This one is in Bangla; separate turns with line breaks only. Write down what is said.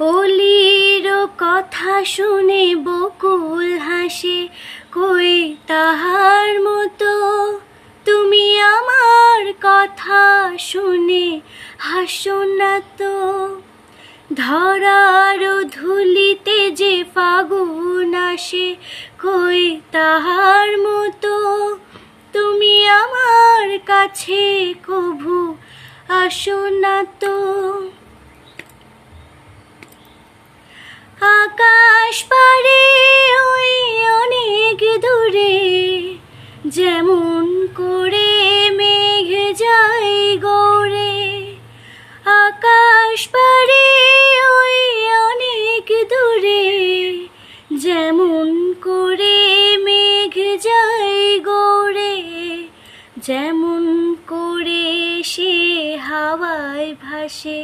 অলির কথা শুনে বকুল হাসে, কই তাহার মতো তুমি আমার কথা শুনে হাসো না তো। ধরার ধুলিতে যে ফাগুন আসে, কই তাহার মতো তুমি আমার কাছে কভু আসো না তো। আকাশ পারে ওই অনেক দূরে, যেমন করে মেঘ যায় গৌরে। আকাশ পারে ওই অনেক দূরে, যেমন করে মেঘ যায় গৌরে। যেমন করে সে হাওয়ায় ভাসে,